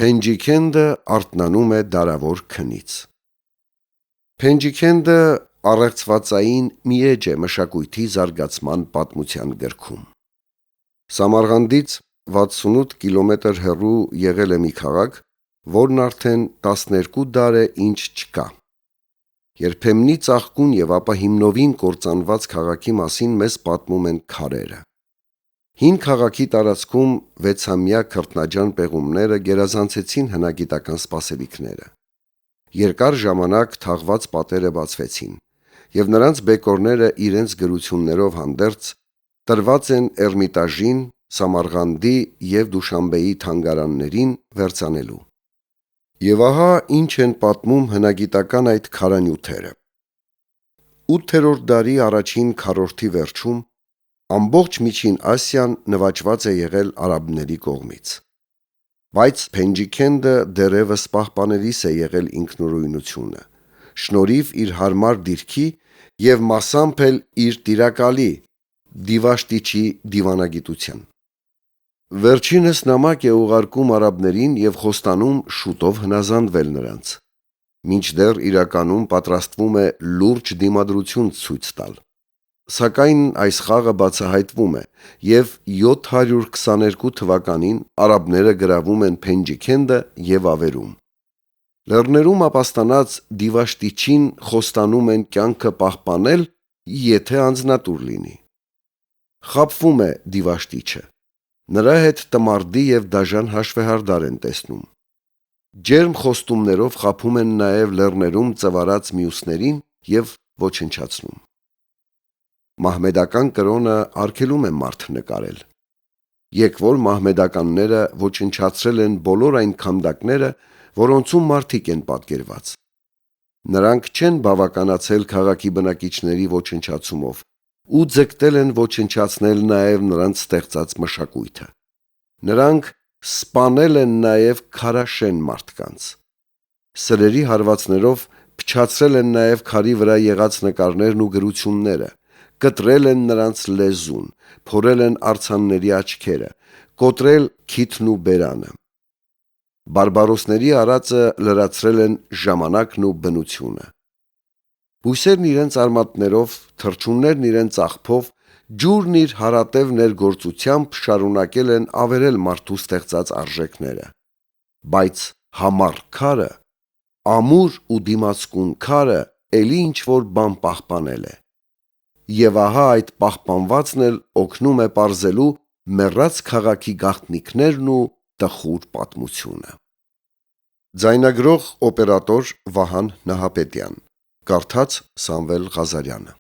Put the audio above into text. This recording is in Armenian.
Փենջիքենդը արթնանում է դարավոր քնից։ Փենջիքենդը առեղծվածային մի էջ է մշակույթի զարգացման պատմության գրքում։ Սամարղանդից 68 կիլոմետր հեռու եղել է մի քաղաք, որն արդեն 12 դար է ինչ չկա։ Երբեմնի ծաղկուն եւ ապա հիմնովին կործանված քաղաքի մասին մեզ պատմում են քարերը։ Հին քաղաքի տարածքում 6-ամյա քրտնաջան պեղումները գերազանցեցին հնագիտական սպասելիքները։ Երկար ժամանակ թաղված պատերը բացվեցին, եւ նրանց բեկորները իրենց գրություններով հանդերձ տրված են Էրմիտաժին, Սամարղանդի եւ Դուշանբեի թանգարաններին վերցանելու։ Եվ ահա ինչ են պատմում հնագիտական այդ քարանյութերը։ 8-րդ դարի առաջին քառորդի վերջում ամբողջ Միջին Ասիան նվաճված է եղել արաբների կողմից։ Բայց Փենջիքենդը դեռևս պահպանելիս է եղել ինքնուրույնությունը, շնորհիվ իր հարմար դիրքի եւ մասամբ էլ իր տիրակալի Դիվաշտիչի դիվանագիտության։ Վերջինս նամակ է ուղարկում արաբներին եւ խոստանում շուտով հնազանդվել նրանց, մինչդեռ իրականում պատրաստվում է լուրջ դիմադրություն ցույց տալ։ Սակայն այս խաղը բացահայտվում է, եւ 722 թվականին արաբները գրավում են Փենջիքենդը եւ ավերում։ Լեռներում ապաստանած Դիվաշտիչին խոստանում են կյանքը պահպանել, եթե անձնատուր լինի։ Խաբվում է Դիվաշտիչը։ Նրա հետ տմարդի եւ դաժան հաշվեհարդար են տեսնում։ Ջերմ խոստումներով խաբում են նաեւ լեռներում ծվարած մյուսներին եւ ոչնչացնում։ Մահմեդական կրոնը արգելում է մարդ նկարել։ Եկվոր մահմեդականները ոչնչացրել են բոլոր այն քանդակները, որոնցում մարդիկ են պատկերված։ Նրանք չեն բավականացել քաղաքի բնակիչների ոչնչացումով ու ձգտել են ոչնչացնել նաեւ նրանց ստեղծած մշակույթը։ Նրանք սպանել են նաեւ քարաշեն մարդկանց։ Սրերի հարվածներով փչացրել են նաեւ քարի վրա եղած նկարներն ու գրությունները, կտրել են նրանց լեզուն, փորել են արձանների աչքերը, կոտրել քիթն ու բերանը։ Բարբարոսների արածը լրացրել են ժամանակն ու բնությունը։ Բույսերն իրենց արմատներով, թռչուններն իրենց աղբով, ջուրն իր հարատև ներգործությամբ շարունակել են ավերել մարդու ստեղծած արժեքները։ Բայց համառ քարը, ամուր ու դիմացկուն քարը էլի ինչ-որ բան պահպանել է։ Եվ ահա այդ պահպանվածն էլ օգնում է պարզելու մեռած քաղաքի գաղտնիքներն ու տխուր պատմությունը։ Ձայնագրող օպերատոր Վահան Նահապետյան, կարդաց Սամվել Ղազարյանը։